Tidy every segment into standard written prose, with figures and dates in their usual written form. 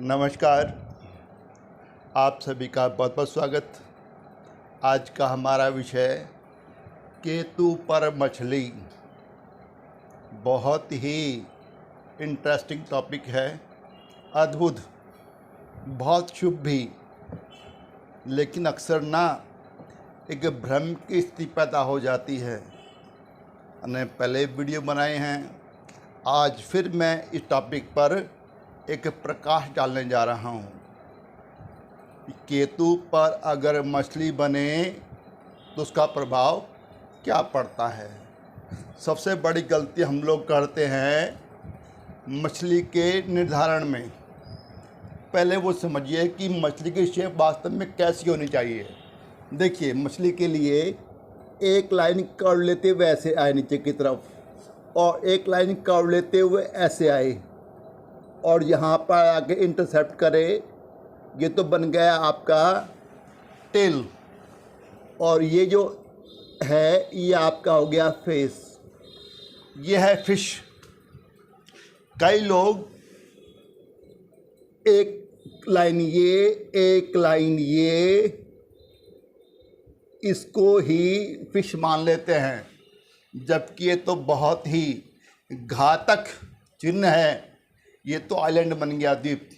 नमस्कार, आप सभी का बहुत बहुत स्वागत। आज का हमारा विषय केतु पर मछली। बहुत ही इंटरेस्टिंग टॉपिक है, अद्भुत, बहुत शुभ भी, लेकिन अक्सर ना एक भ्रम की स्थिति पैदा हो जाती है। मैंने पहले वीडियो बनाए हैं, आज फिर मैं इस टॉपिक पर एक प्रकाश डालने जा रहा हूँ। केतु पर अगर मछली बने तो उसका प्रभाव क्या पड़ता है। सबसे बड़ी गलती हम लोग करते हैं मछली के निर्धारण में। पहले वो समझिए कि मछली की शेप वास्तव में कैसी होनी चाहिए। देखिए, मछली के लिए एक लाइन कर्व लेते हुए ऐसे आए नीचे की तरफ, और एक लाइन कर्व लेते हुए ऐसे आए, और यहाँ पर आके इंटरसेप्ट करे। ये तो बन गया आपका टेल, और ये जो है ये आपका हो गया फेस। ये है फिश। कई लोग एक लाइन ये, एक लाइन ये, इसको ही फिश मान लेते हैं, जबकि ये तो बहुत ही घातक चिन्ह है। ये तो आइलैंड बन गया, द्वीप।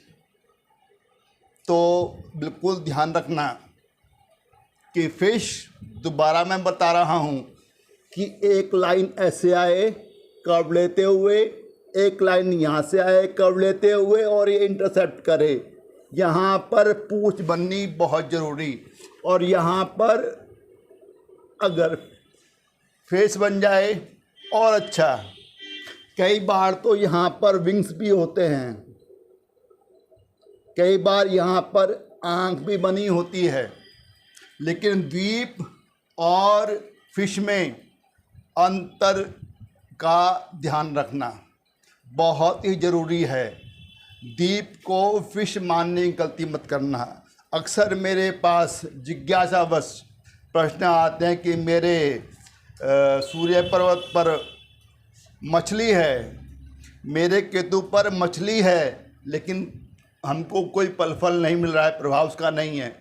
तो बिल्कुल ध्यान रखना कि फिश, दोबारा मैं बता रहा हूँ कि एक लाइन ऐसे आए कर्व लेते हुए, एक लाइन यहाँ से आए कर्व लेते हुए, और ये इंटरसेप्ट करे। यहाँ पर पूंछ बननी बहुत ज़रूरी, और यहाँ पर अगर फेस बन जाए और अच्छा। कई बार तो यहाँ पर विंग्स भी होते हैं, कई बार यहाँ पर आँख भी बनी होती है, लेकिन द्वीप और फिश में अंतर का ध्यान रखना बहुत ही ज़रूरी है। द्वीप को फिश मानने की गलती मत करना। अक्सर मेरे पास जिज्ञासावश प्रश्न आते हैं कि मेरे सूर्य पर्वत पर मछली है, मेरे केतु पर मछली है, लेकिन हमको कोई फल नहीं मिल रहा है, प्रभाव उसका नहीं है।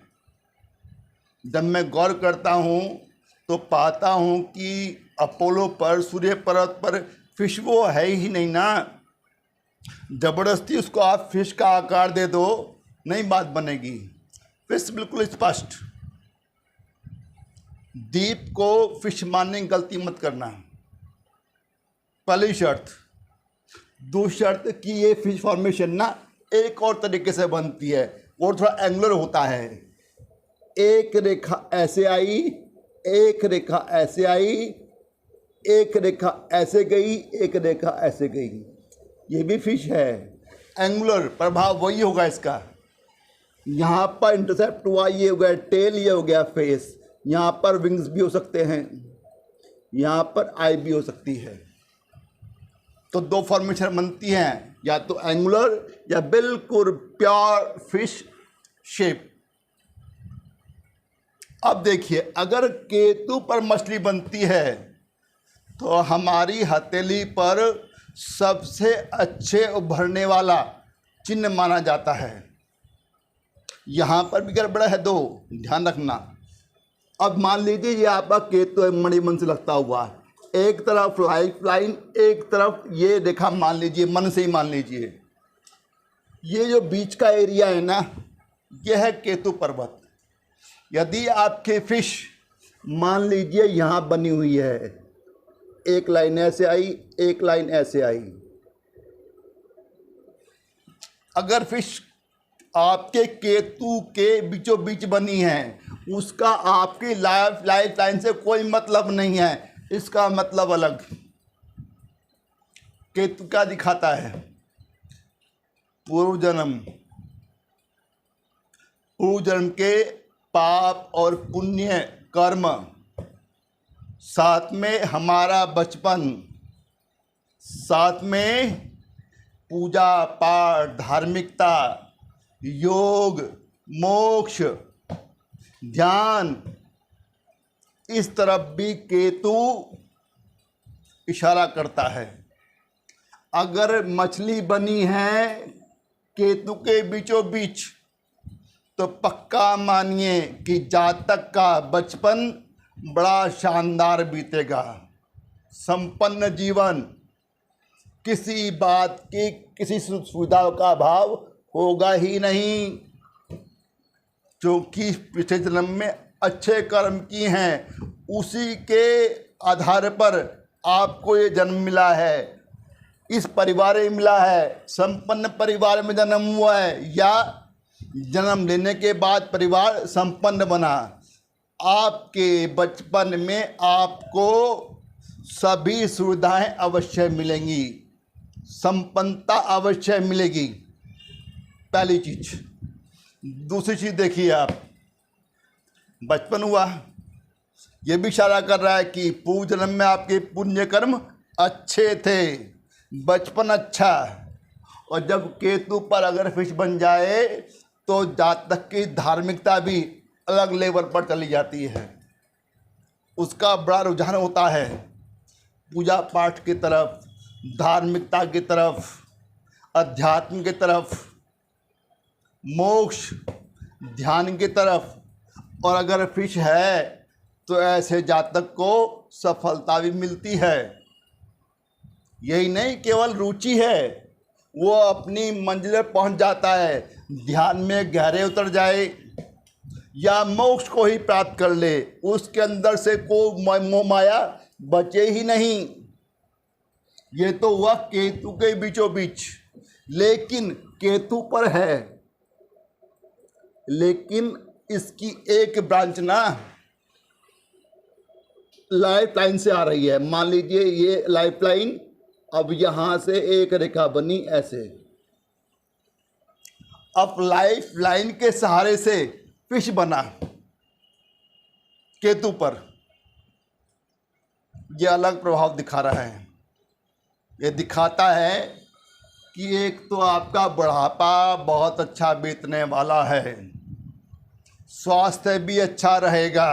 जब मैं गौर करता हूँ तो पाता हूँ कि अपोलो पर, सूर्य पर्वत पर फिश वो है ही नहीं ना। ज़बरदस्ती उसको आप फिश का आकार दे दो, नहीं बात बनेगी। फिश बिल्कुल स्पष्ट। द्वीप को फिश मानने की गलती मत करना, पहली शर्त। दूसरी शर्त कि ये फिश फॉर्मेशन ना एक और तरीके से बनती है, और थोड़ा एंगुलर होता है। एक रेखा ऐसे आई, एक रेखा ऐसे आई, एक रेखा ऐसे गई, एक रेखा ऐसे गई। ये भी फिश है। एंगुलर प्रभाव वही होगा इसका। यहाँ पर इंटरसेप्ट हुआ, ये हो गया टेल, ये हो गया फेस। यहाँ पर विंग्स भी हो सकते हैं, यहाँ पर आई भी हो सकती है। तो दो फॉर्मेशन बनती हैं, या तो एंगुलर या बिल्कुल प्योर फिश शेप। अब देखिए, अगर केतु पर मछली बनती है तो हमारी हथेली पर सबसे अच्छे उभरने वाला चिन्ह माना जाता है। यहाँ पर भी गड़बड़ा है, दो ध्यान रखना। अब मान लीजिए ये आपका केतु है मणिमन से लगता हुआ, एक तरफ लाइफ लाइन, एक तरफ ये रेखा मान लीजिए, मन से ही मान लीजिए। ये जो बीच का एरिया है ना, यह है केतु पर्वत। यदि आपके फिश मान लीजिए यहाँ बनी हुई है, एक लाइन ऐसे आई, एक लाइन ऐसे आई। अगर फिश आपके केतु के बीचों बीच बनी है, उसका आपकी लाइफ लाइन से कोई मतलब नहीं है। इसका मतलब अलग। केतु क्या दिखाता है? पूर्व जन्म के पाप और पुण्य कर्म, साथ में हमारा बचपन, साथ में पूजा पाठ, धार्मिकता, योग, मोक्ष, ध्यान, इस तरफ भी केतु इशारा करता है। अगर मछली बनी है केतु के बीचों बीच, तो पक्का मानिए कि जातक का बचपन बड़ा शानदार बीतेगा। संपन्न जीवन, किसी बात की, किसी सुविधा का अभाव होगा ही नहीं, क्योंकि पिछले जन्म में अच्छे कर्म किए हैं, उसी के आधार पर आपको ये जन्म मिला है, इस परिवार में मिला है, संपन्न परिवार में जन्म हुआ है, या जन्म लेने के बाद परिवार संपन्न बना। आपके बचपन में आपको सभी सुविधाएं अवश्य मिलेंगी, संपन्नता अवश्य मिलेगी, पहली चीज। दूसरी चीज देखिए, आप बचपन हुआ, यह भी इशारा कर रहा है कि पूर्व जन्म में आपके पुण्य कर्म अच्छे थे, बचपन अच्छा। और जब केतु पर अगर फिश बन जाए तो जातक की धार्मिकता भी अलग लेवल पर चली जाती है, उसका बड़ा रुझान होता है पूजा पाठ की तरफ, धार्मिकता की तरफ, अध्यात्म की तरफ, मोक्ष ध्यान की तरफ। और अगर फिश है तो ऐसे जातक को सफलता भी मिलती है। यही नहीं, केवल रुचि है, वो अपनी मंजिल पर पहुंच जाता है, ध्यान में गहरे उतर जाए या मोक्ष को ही प्राप्त कर ले, उसके अंदर से कोई मोह माया बचे ही नहीं। ये तो हुआ केतु के बीचों बीच, लेकिन केतु पर है, लेकिन इसकी एक ब्रांच ना लाइफ लाइन से आ रही है। मान लीजिए ये लाइफ लाइन, अब यहां से एक रेखा बनी ऐसे, अब लाइफ लाइन के सहारे से फिश बना केतु पर, यह अलग प्रभाव दिखा रहा है। ये दिखाता है कि एक तो आपका बुढ़ापा बहुत अच्छा बीतने वाला है, स्वास्थ्य भी अच्छा रहेगा,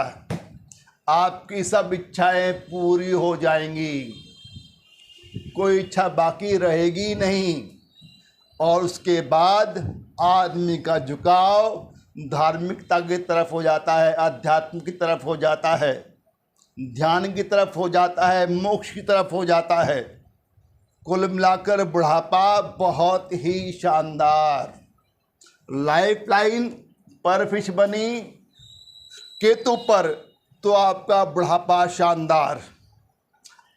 आपकी सब इच्छाएं पूरी हो जाएंगी, कोई इच्छा बाकी रहेगी नहीं। और उसके बाद आदमी का झुकाव धार्मिकता की तरफ हो जाता है, अध्यात्म की तरफ हो जाता है, ध्यान की तरफ हो जाता है, मोक्ष की तरफ हो जाता है। कुल मिलाकर बुढ़ापा बहुत ही शानदार। लाइफ लाइन पर फिश बनी केतु पर तो आपका बुढ़ापा शानदार।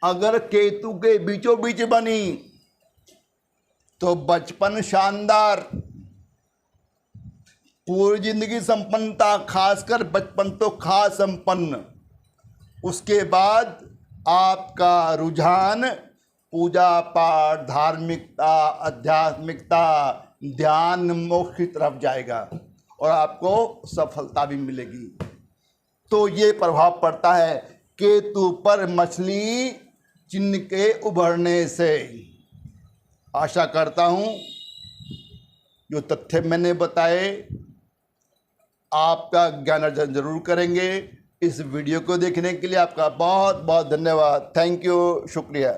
अगर केतु के बीचों बीच बनी तो बचपन शानदार, पूरी जिंदगी संपन्नता, खासकर बचपन तो खास संपन्न। उसके बाद आपका रुझान पूजा पाठ, धार्मिकता, आध्यात्मिकता, ध्यान, मोक्ष की तरफ जाएगा और आपको सफलता भी मिलेगी। तो ये प्रभाव पड़ता है केतु पर मछली चिन्ह के उभरने से। आशा करता हूँ जो तथ्य मैंने बताए आपका ज्ञान अर्जन जरूर करेंगे। इस वीडियो को देखने के लिए आपका बहुत बहुत धन्यवाद। थैंक यू, शुक्रिया।